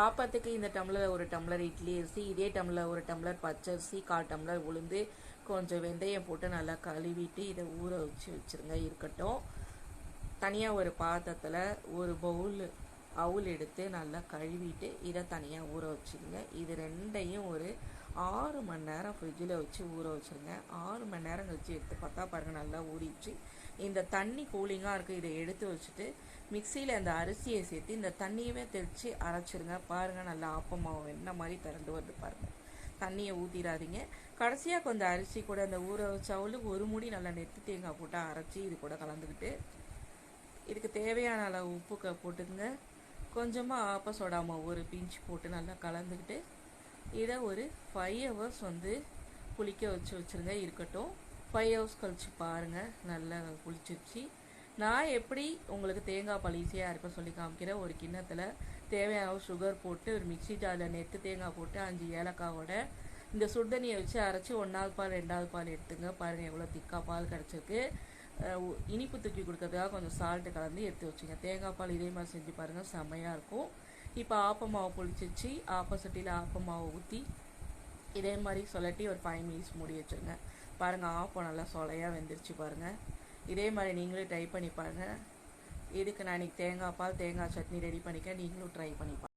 ஆப்பத்துக்கு இந்த டம்ளர் ஒரு டம்ளர் இட்லி அரிசி, இதே டம்ளர் ஒரு டம்ளர் பச்சரிசி, 1/4 டம்ளர் உளுந்து, கொஞ்சம் வெந்தயம் போட்டு நல்லா கழுவிட்டு இதை ஊற வச்சுருங்க இருக்கட்டும். தனியாக ஒரு பாத்திரத்தில் ஒரு பவுல் அவுல் எடுத்து நல்லா கழுவிட்டு இதை தனியாக ஊற வச்சுருங்க. இது ரெண்டையும் ஒரு 6 மணி நேரம் ஃப்ரிட்ஜில் வச்சு ஊற வச்சுருங்க. 6 மணி நேரம் கழிச்சு எடுத்து பார்த்தா பாருங்கள் நல்லா ஊறிடுச்சு. இந்த தண்ணி கூலிங்காக இருக்குது. இதை எடுத்து வச்சுட்டு மிக்சியில் அந்த அரிசியை சேர்த்து இந்த தண்ணியவே தெளித்து அரைச்சிருங்க. பாருங்கள் நல்லா ஆப்பமாவு என்ன மாதிரி திரண்டு வருது பாருங்கள். தண்ணியை ஊற்றிடாதீங்க. கடைசியாக கொஞ்சம் அரிசி கூட அந்த ஊற வச்ச அவளுக்கு ஒரு மூடி நல்லா நெத்து தேங்காய் போட்டு அரைச்சி இது கூட கலந்துக்கிட்டு இதுக்கு தேவையான அளவு உப்பு போட்டுக்குங்க. கொஞ்சமாக ஆப்ப சோடா மாவு ஒரு பிஞ்சு போட்டு நல்லா கலந்துக்கிட்டு இதை ஒரு 5 ஹவர்ஸ் புளிக்க வச்சுருங்க இருக்கட்டும். 5 ஹவர்ஸ் கழிச்சு பாருங்கள் நல்லா புளிச்சிருச்சு. நான் எப்படி உங்களுக்கு தேங்காய் பால் ஈஸியாக இருக்க சொல்லி காமிக்கிறேன். ஒரு கிண்ணத்தில் தேவையான சுகர் போட்டு ஒரு மிக்சி ஜாரில் நெத்து தேங்காய் போட்டு 5 ஏலக்காவோட இந்த சுடுதண்ணியை வச்சு அரைச்சி 1வது பால் 2வது பால் எடுத்துங்க. பாருங்கள் எவ்வளோ திக்காக பால் கிடச்சிருக்கு. இனிப்பு தூக்கி கொடுக்கறதுக்காக கொஞ்சம் சால்ட்டு கலந்து எடுத்து வச்சுங்க. தேங்காய் பால் இதே மாதிரி செஞ்சு பாருங்கள், செம்மையாக இருக்கும். இப்போ ஆப்ப மாவு புளிச்சிச்சு. ஆப்ப சட்டியில் ஆப்ப மாவை ஊற்றி இதே மாதிரி சொல்லட்டி ஒரு 5 மினிட்ஸ் மூடி வச்சுருங்க. பாருங்கள் ஆப்பம் நல்லா சொலையாக வெந்துருச்சு பாருங்கள். இதே மாதிரி நீங்களும் ட்ரை பண்ணி பாருங்கள். இதுக்கு நான் இன்றைக்கி தேங்காய் பால் தேங்காய் சட்னி ரெடி பண்ணிக்க. நீங்களும் ட்ரை பண்ணி பாருங்கள்.